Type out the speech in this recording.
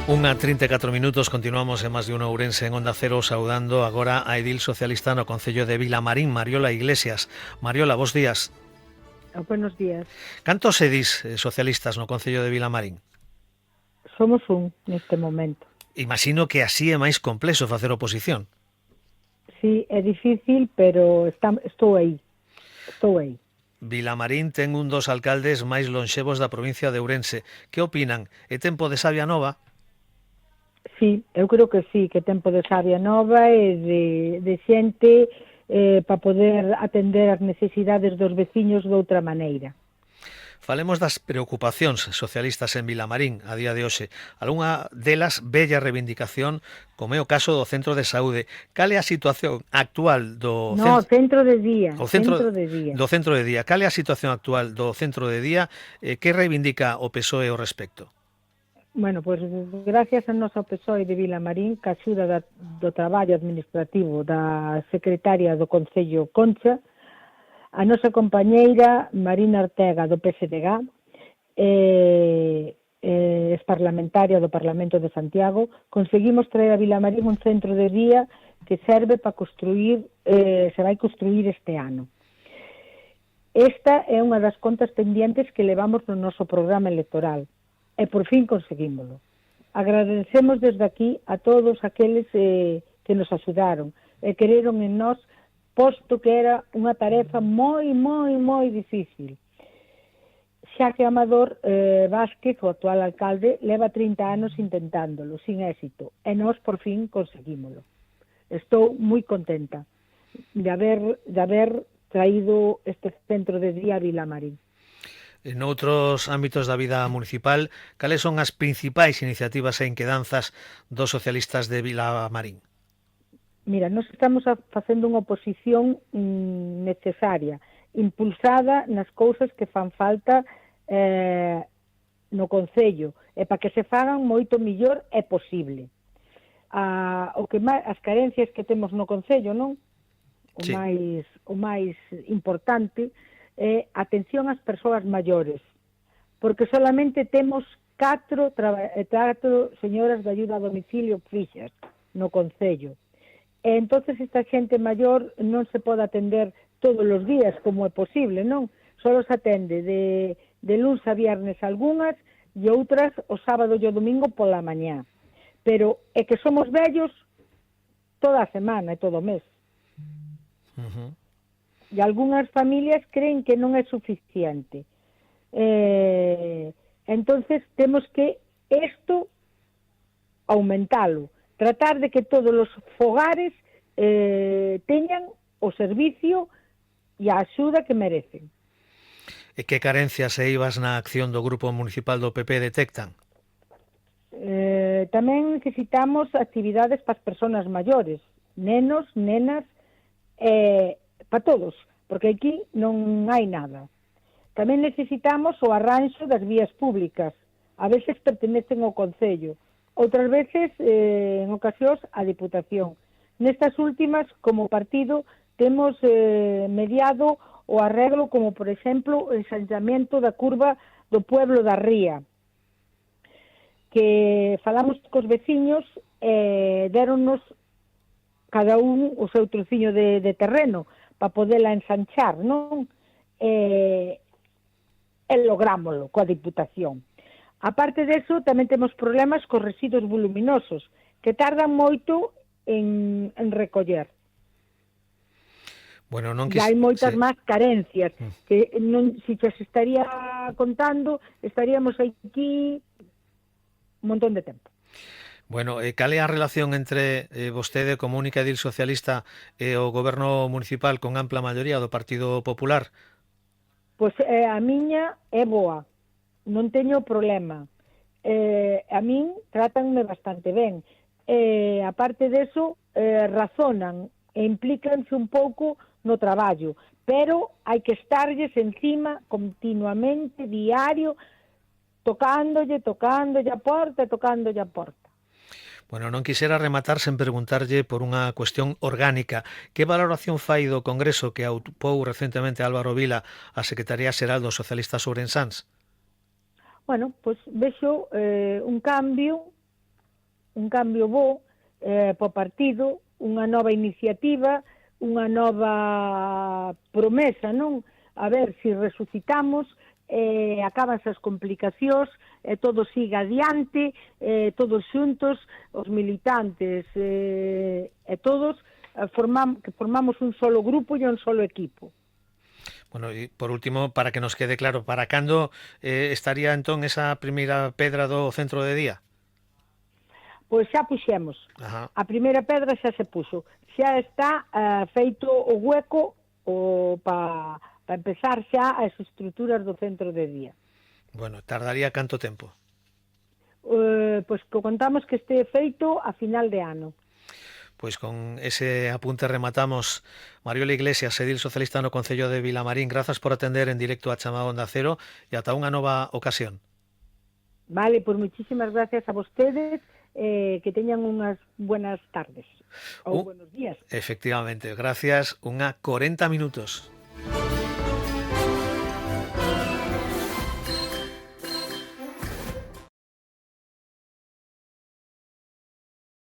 Unha 34 minutos, continuamos en Más de Uno Ourense en Onda Cero, saudando agora a edil socialista no Concello de Vilamarín, Mariola Iglesias. Mariola, bos días. Buenos días. Cantos edís socialistas no Concello de Vilamarín? Somos neste momento. Imagino que así é máis complexo facer oposición. Sí, é difícil, pero estou aí. Vilamarín ten un dos alcaldes máis lonxevos da provincia de Ourense. Que opinan? É tempo de sabia nova? Sí, eu creo que sí, que tempo de sabia nova e de xente para poder atender as necesidades dos veciños de outra maneira. Falemos das preocupacións socialistas en Vilamarín a día de hoxe. Algunha delas bella reivindicación, como é o caso do centro de saúde. Cal é a situación actual do centro de día, centro de día? Cal é a situación actual do centro de día? Que reivindica o PSOE ao respecto? Bueno, pois gracias a noso PSOE de Vilamarín, que axuda do traballo administrativo da secretaria do Concello Concha, a nosa compañeira Marina Ortega do PSDG, es parlamentaria do Parlamento de Santiago, conseguimos traer a Vilamarín un centro de día que serve para construir, se vai construir este ano. Esta é unha das contas pendientes que levamos no noso programa electoral e por fin conseguímolo. Agradecemos desde aquí a todos aqueles que nos axudaron e quereron en nós, posto que era unha tarefa moi difícil. Xa que Amador Vázquez, o actual alcalde, leva 30 anos intentándolo, sin éxito, e nós por fin conseguímolo. Estou moi contenta de haber traído este centro de día a Vilamarín. En outros ámbitos da vida municipal, cales son as principais iniciativas e inquedanzas dos socialistas de Vilamarín? Mira, nós estamos facendo unha oposición necesaria, impulsada nas cousas que fan falta no Concello, e para que se fagan moito millor é posible. As carencias que temos no Concello, non? Sí. O máis importante é atención ás persoas maiores, porque solamente temos 4 señoras de ayuda a domicilio fixas no Concello. E entonces esta xente maior non se pode atender todos os días como é posible, non? Só se atende de luns a viernes algunhas e outras o sábado e o domingo pola mañá. Pero é que somos vellos toda a semana e todo o mes. E algunhas familias creen que non é suficiente. Entonces temos que isto aumentalo. Tratar de que todos os fogares teñan o servicio e a axuda que merecen. E que carencias e eivas na acción do Grupo Municipal do PP detectan? Tamén necesitamos actividades para as persoas maiores, nenos, nenas, para todos, porque aquí non hai nada. Tamén necesitamos o arranxo das vías públicas, a veces pertenecen ao Concello, outras veces, en ocasións, a Diputación. Nestas últimas, como partido, temos mediado o arreglo, como, por exemplo, o ensanchamiento da curva do pueblo da Ría, que falamos cos veciños e deronnos cada un o seu trociño de terreno para podela ensanchar, non? E lográmolo coa Diputación. Aparte deso, tamén temos problemas cos residuos voluminosos, que tardan moito en recoller. Bueno, non e hai moitas máis carencias, que non, se se estaría contando, estaríamos aquí un montón de tempo. Bueno, cal é a relación entre vostede como única edil socialista e o goberno municipal con ampla maioría do Partido Popular? Pois a miña é boa. Non teño problema. A min tratanme bastante ben. Aparte deso, razonan e implícanse un pouco no traballo, pero hai que estarlles encima continuamente, diario, tocándolle a porta. Bueno, non quixera rematar sen preguntarlle por unha cuestión orgánica. Que valoración fai do Congreso que aupou recentemente Álvaro Vila a Secretaría Xeral dos Socialistas Ourensáns? Bueno, pois vexo un cambio un cambio bo para o partido, unha nova iniciativa, unha nova promesa, non? A ver se resucitamos, acabanse as complicacións, todo siga adiante, todos xuntos, os militantes e todos, formamos un solo grupo e un solo equipo. Bueno, e por último, para que nos quede claro, para cando estaría entón esa primeira pedra do centro de día? Pois xa puxemos. Ajá. A primeira pedra xa se puxo. Xa está feito o hueco para empezar xa as estruturas do centro de día. Bueno, tardaría canto tempo? Pois que contamos que este feito a final de ano. Pois con ese apunte rematamos. Mariola Iglesias, edil socialista no Concello de Vilamarín, grazas por atender en directo a chamada Onda Cero e ata unha nova ocasión. Vale, pois muchísimas gracias a vostedes, que teñan unhas buenas tardes ou buenos días. Efectivamente, gracias, unha 40 minutos.